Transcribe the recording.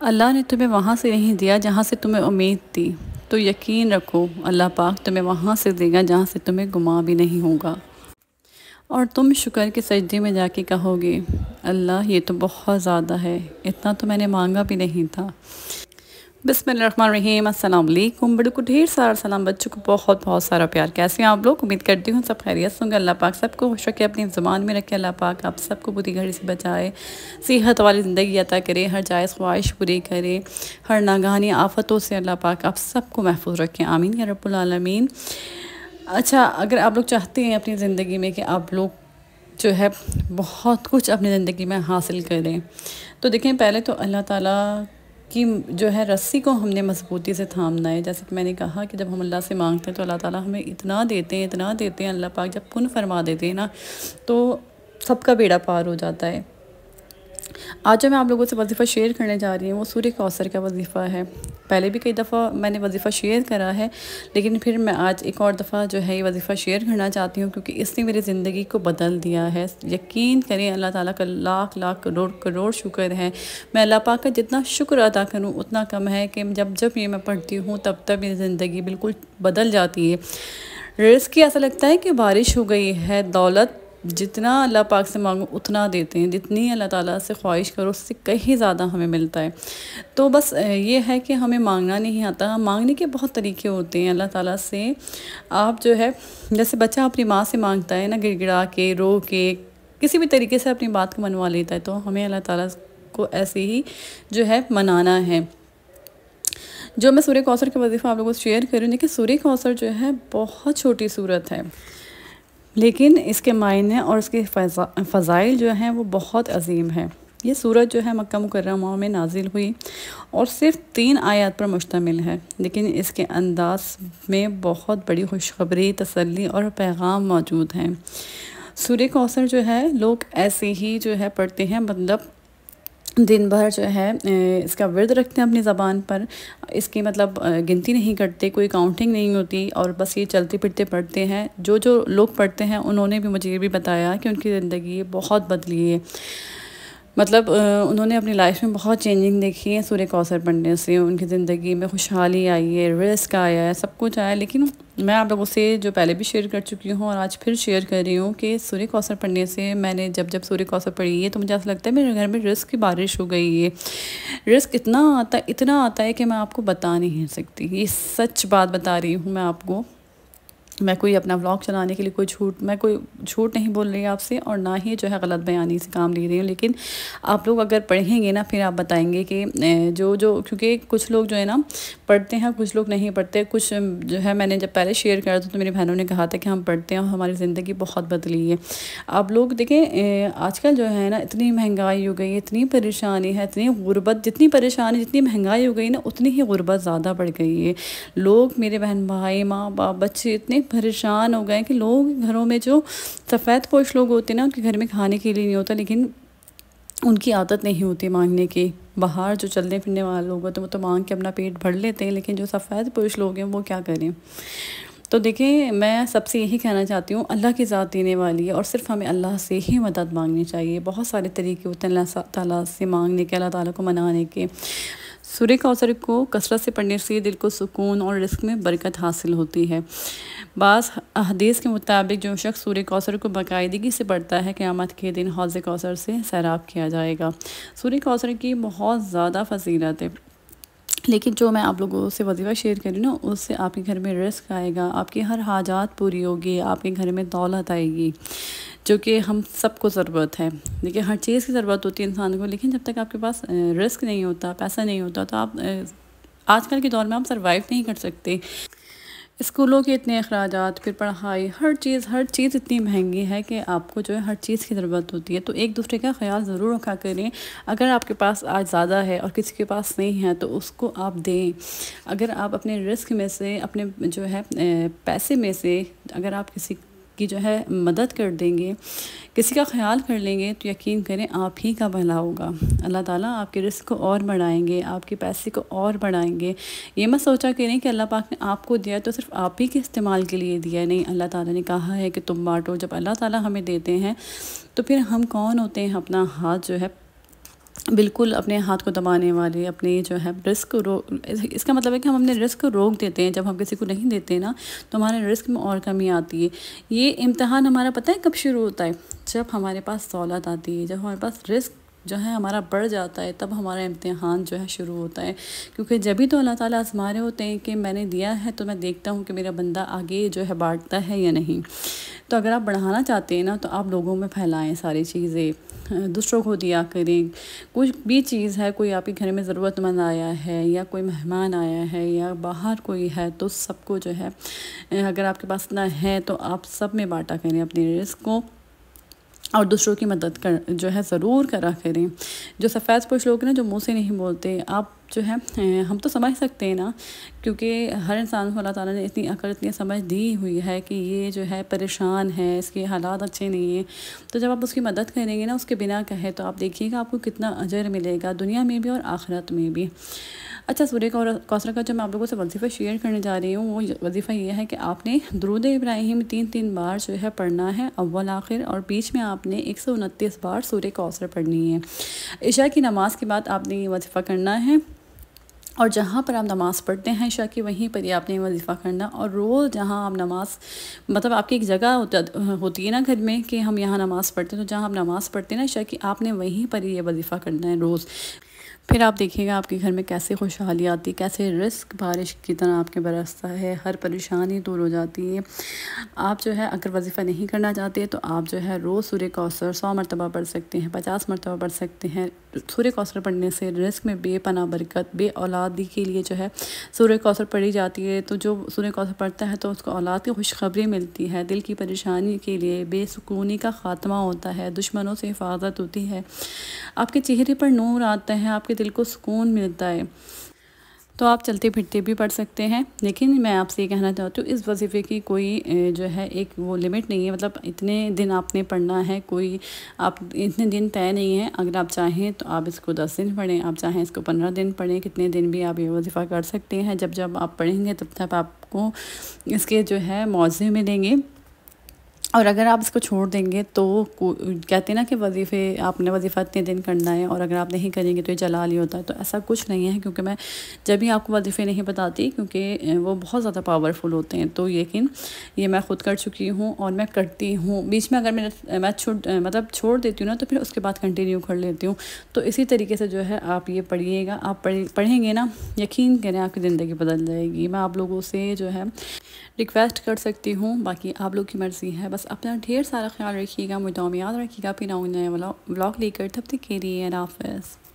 अल्लाह ने तुम्हें वहाँ से नहीं दिया जहाँ से तुम्हें उम्मीद थी, तो यकीन रखो अल्लाह पाक तुम्हें वहाँ से देगा जहाँ से तुम्हें गुमा भी नहीं होगा। और तुम शुक्र के सजदे में जाके कहोगे, अल्लाह ये तो बहुत ज़्यादा है, इतना तो मैंने मांगा भी नहीं था। बिस्मिल्लाहिर्रहमानिर्रहीम, अस्सलाम वालेकुम। बड़ों को ढेर सारा सलाम, बच्चों को बहुत बहुत सारा प्यार। कैसे हैं आप लोग? उम्मीद करती हूँ सब खैरियत होंगे। अल्लाह पाक सबको खुश रखे, अपनी ज़ुबान में रखे। अल्लाह पाक आप सबको बुरी घड़ी से बचाए, सेहत वाली ज़िंदगी अता करे, हर जायज़ ख्वाहिश पूरी करे, हर नागहानी आफतों से अल्लाह पाक आप सबको महफूज रखें। आमीन या रब्बुल आलमीन। अच्छा, अगर आप लोग चाहते हैं अपनी ज़िंदगी में कि आप लोग जो है बहुत कुछ अपनी ज़िंदगी में हासिल करें, तो देखें पहले तो अल्लाह ताला की जो है रस्सी को हमने मजबूती से थामना है। जैसे कि मैंने कहा कि जब हम अल्लाह से मांगते हैं तो अल्लाह ताला हमें इतना देते हैं, इतना देते हैं। अल्लाह पाक जब कुन फरमा देते हैं ना, तो सबका बेड़ा पार हो जाता है। आज जो मैं आप लोगों से वजीफ़ा शेयर करने जा रही हूँ वो सूर्य कौसर का वजीफ़ा है। पहले भी कई दफ़ा मैंने वजीफ़ा शेयर करा है, लेकिन फिर मैं आज एक और दफ़ा जो है ये वजीफ़ा शेयर करना चाहती हूँ, क्योंकि इसने मेरी ज़िंदगी को बदल दिया है। यकीन करें अल्लाह ताला का लाख लाख करोड़ करोड़ शुक्र है। मैं अल्लाह पाक का जितना शुक्र अदा करूँ उतना कम है कि जब जब ये मैं पढ़ती हूँ तब तब मेरी ज़िंदगी बिल्कुल बदल जाती है। रिज़्क़ की ऐसा लगता है कि बारिश हो गई है। दौलत जितना अल्लाह पाक से मांगो उतना देते हैं, जितनी अल्लाह ताला से ख्वाहिश करो उससे कहीं ज़्यादा हमें मिलता है। तो बस ये है कि हमें मांगना नहीं आता। मांगने के बहुत तरीके होते हैं अल्लाह ताला से। आप जो है जैसे बच्चा अपनी माँ से मांगता है ना, गिड़गिड़ा के, रो के, किसी भी तरीके से अपनी बात को मनवा लेता है, तो हमें अल्लाह ताला को ऐसे ही जो है मनाना है। जो मैं सूर्य कौसर का वजीफ़ा आप लोगों से शेयर कर रही हूँ, देखिए सूर्य कौसर जो है बहुत छोटी सूरत है, लेकिन इसके मायने और इसके फ़ज़ाइल जो हैं वो बहुत अजीम है। ये सूरत जो है मक्का मुकर्रमा में नाजिल हुई और सिर्फ 3 आयत पर मुश्तमिल है, लेकिन इसके अंदाज में बहुत बड़ी खुशखबरी, तसल्ली और पैगाम मौजूद हैं। सूर्य कौसर जो है लोग ऐसे ही जो है पढ़ते हैं, मतलब दिन भर जो है इसका विर्द रखते हैं अपनी ज़बान पर। इसकी मतलब गिनती नहीं करते, कोई काउंटिंग नहीं होती, और बस ये चलते फिरते पढ़ते हैं। जो जो लोग पढ़ते हैं उन्होंने भी मुझे ये भी बताया कि उनकी ज़िंदगी बहुत बदली है। मतलब उन्होंने अपनी लाइफ में बहुत चेंजिंग देखी है सूर्य कौसर पढ़ने से। उनकी ज़िंदगी में खुशहाली आई है, रिस्क आया है, सब कुछ आया। लेकिन मैं आप लोगों से जो पहले भी शेयर कर चुकी हूँ और आज फिर शेयर कर रही हूँ कि सूर्य कौसर पढ़ने से मैंने जब जब सूर्य कौसर पढ़ी है तो मुझे ऐसा लगता है मेरे घर में रिस्क की बारिश हो गई है। रिस्क इतना आता है कि मैं आपको बता नहीं सकती। ये सच बात बता रही हूँ मैं आपको। मैं कोई अपना व्लॉग चलाने के लिए कोई झूठ नहीं बोल रही आपसे, और ना ही जो है गलत बयानी से काम ले रही हूँ। लेकिन आप लोग अगर पढ़ेंगे ना, फिर आप बताएंगे कि क्योंकि कुछ लोग जो है ना पढ़ते हैं, कुछ लोग नहीं पढ़ते। कुछ जो है मैंने जब पहले शेयर करा था तो मेरी बहनों ने कहा था कि हम पढ़ते हैं और हमारी ज़िंदगी बहुत बदली है। आप लोग देखें आजकल जो है ना इतनी महंगाई हो गई, इतनी परेशानी है, इतनी गुर्बत, जितनी परेशानी जितनी महंगाई हो गई ना उतनी ही गुर्बत ज़्यादा बढ़ गई है। लोग, मेरे बहन भाई, माँ बाप, बच्चे इतने परेशान हो गए कि लोग घरों में जो सफ़ेद पोश लोग होते हैं ना उनके घर में खाने के लिए नहीं होता, लेकिन उनकी आदत नहीं होती मांगने की। बाहर जो चलने फिरने वाले लोग होते हैं वो तो मांग के अपना पेट भर लेते हैं, लेकिन जो सफ़ेद पोश लोग हैं वो क्या करें। तो देखिए मैं सबसे यही कहना चाहती हूँ, अल्लाह की ज़ात देने वाली है और सिर्फ हमें अल्लाह से ही मदद मांगनी चाहिए। बहुत सारे तरीके होते हैं अल्लाह ताला से मांगने के, अल्लाह ताला को मनाने के। सूर्य कौसर को कसरत से पढ़ने से दिल को सुकून और रिस्क में बरकत हासिल होती है। बाज़ हदीस के मुताबिक जो शख्स सूर्य कौसर को बाकायदगी से पढ़ता है, क़यामत के दिन हौज़ कौसर से सैराब किया जाएगा। सूर्य कौसर की बहुत ज़्यादा फजीलत है, लेकिन जो मैं आप लोगों से वजीफ़ा शेयर करी ना उससे आपके घर में रिस्क आएगा, आपकी हर हाजात पूरी होगी, आपके घर में दौलत आएगी, जो कि हम सबको ज़रूरत है। देखिए हर चीज़ की ज़रूरत होती है इंसान को, लेकिन जब तक आपके पास रिस्क नहीं होता, पैसा नहीं होता, तो आप आजकल के दौर में आप सर्वाइव नहीं कर सकते। स्कूलों के इतने अखराजात, फिर पढ़ाई, हर चीज़ इतनी महंगी है कि आपको जो है हर चीज़ की ज़रूरत होती है। तो एक दूसरे का ख्याल ज़रूर रखा करें। अगर आपके पास आज ज़्यादा है और किसी के पास नहीं है तो उसको आप दें। अगर आप अपने रिस्क में से, अपने जो है पैसे में से अगर आप किसी की जो है मदद कर देंगे, किसी का ख्याल कर लेंगे, तो यकीन करें आप ही का भला होगा। अल्लाह ताला आपके रिस्क को और बढ़ाएंगे, आपके पैसे को और बढ़ाएंगे। ये मत सोचा करें कि अल्लाह पाक ने आपको दिया तो सिर्फ आप ही के इस्तेमाल के लिए दिया है। नहीं, अल्लाह ताला ने कहा है कि तुम बांटो। जब अल्लाह ताला हमें देते हैं तो फिर हम कौन होते हैं अपना हाथ जो है बिल्कुल अपने हाथ को दबाने वाले, अपने जो है रिस्क रो इसका मतलब है कि हम अपने रिस्क को रोक देते हैं। जब हम किसी को नहीं देते ना तो हमारे रिस्क में और कमी आती है। ये इम्तिहान हमारा पता है कब शुरू होता है? जब हमारे पास दौलत आती है, जब हमारे पास रिस्क जो है हमारा बढ़ जाता है, तब हमारा इम्तिहान जो है शुरू होता है। क्योंकि जब भी तो अल्लाह ताला आज़मा रहे होते हैं कि मैंने दिया है तो मैं देखता हूँ कि मेरा बंदा आगे जो है बांटता है या नहीं। तो अगर आप बढ़ाना चाहते हैं ना तो आप लोगों में फैलाएं सारी चीज़ें, दूसरों को दिया करें। कुछ भी चीज़ है, कोई आपके घर में ज़रूरतमंद आया है या कोई मेहमान आया है या बाहर कोई है, तो सबको जो है अगर आपके पास इतना है तो आप सब में बांटा करें अपने रिस्क को, और दूसरों की मदद कर जो है ज़रूर करा करें। जो सफ़ेद पोश लोग हैं ना, जो मुंह से नहीं बोलते, आप जो है हम तो समझ सकते हैं ना, क्योंकि हर इंसान को अल्लाह ताला ने इतनी अकल इतनी समझ दी हुई है कि ये जो है परेशान है, इसके हालात अच्छे नहीं हैं। तो जब आप उसकी मदद करेंगे ना उसके बिना कहे, तो आप देखिएगा आपको कितना अजर मिलेगा दुनिया में भी और आखिरत में भी। अच्छा, सूर्य कौसर का जो मैं आप लोगों से वजीफ़ा शेयर करने जा रही हूँ, वो वजीफ़ा ये है कि आपने दुरूद इब्राहिम 3-3 बार जो है पढ़ना है, अव्वल आखिर, और बीच में आपने 129 बार सूर्य कौसर पढ़नी है। इशा की नमाज के बाद आपने ये वजीफ़ा करना है, और जहाँ पर आप नमाज़ पढ़ते हैं इशा की, वहीं पर ही आपने वजीफ़ा करना। और रोज़ जहाँ आप नमाज़ मतलब आपकी एक जगह होती है ना घर में कि हम यहाँ नमाज़ पढ़ते हैं, तो जहाँ आप नमाज़ पढ़ते हैं ना इशा की, आपने वहीं पर ही ये वजीफ़ा करना है रोज़। फिर आप देखिएगा आपके घर में कैसे खुशहाली आती है, कैसे रिस्क बारिश की तरह आपके बरसता है, हर परेशानी दूर हो जाती है। आप जो है अगर वजीफ़ा नहीं करना चाहते तो आप जो है रोज़ सूर्य कौसर 100 मरतबा पढ़ सकते हैं, 50 मरतबा पढ़ सकते हैं। सूर्य कौसर पढ़ने से रिस्क में बेपनाह बरकत, बे औलादी के लिए जो है सूर्य कौसर पढ़ी जाती है। तो जो सूर्य कौसर पढ़ता है तो उसको औलाद की खुशखबरी मिलती है, दिल की परेशानी के लिए बेसुकूनी का ख़ात्मा होता है, दुश्मनों से हिफाजत होती है, आपके चेहरे पर नूर आता है, आपके दिल को सुकून मिलता है। तो आप चलते फिरते भी पढ़ सकते हैं। लेकिन मैं आपसे ये कहना चाहती हूँ, इस वजीफ़े की कोई जो है एक वो लिमिट नहीं है, मतलब इतने दिन आपने पढ़ना है, कोई आप इतने दिन तय नहीं है। अगर आप चाहें तो आप इसको 10 दिन पढ़ें, आप चाहें इसको 15 दिन पढ़ें, कितने दिन भी आप ये वजीफ़ा कर सकते हैं। जब जब आप पढ़ेंगे तब तक आपको इसके जो है मौज़े मिलेंगे। और अगर आप इसको छोड़ देंगे तो कहते हैं ना कि वजीफ़े आपने वजीफ़ा इतने दिन करना है, और अगर आप नहीं करेंगे तो ये जलाल ही होता है। तो ऐसा कुछ नहीं है, क्योंकि मैं जब भी आपको वजीफ़े नहीं बताती, क्योंकि वो बहुत ज़्यादा पावरफुल होते हैं। तो लेकिन ये मैं ख़ुद कर चुकी हूँ और मैं करती हूँ। बीच में अगर मैं छोड़ देती हूँ ना, तो फिर उसके बाद कंटिन्यू कर लेती हूँ। तो इसी तरीके से जो है आप ये पढ़िएगा, आप पढ़ेंगे ना, यकीन करें आपकी ज़िंदगी बदल जाएगी। मैं आप लोगों से जो है रिक्वेस्ट कर सकती हूँ, बाकी आप लोग की मर्ज़ी है। बस अपना ढेर सारा ख्याल रखिएगा, मुझे याद रखिएगा। फिर आऊँगा नया व्लॉग लेकर, तब तक के लिए अल्लाह हाफ़िज़।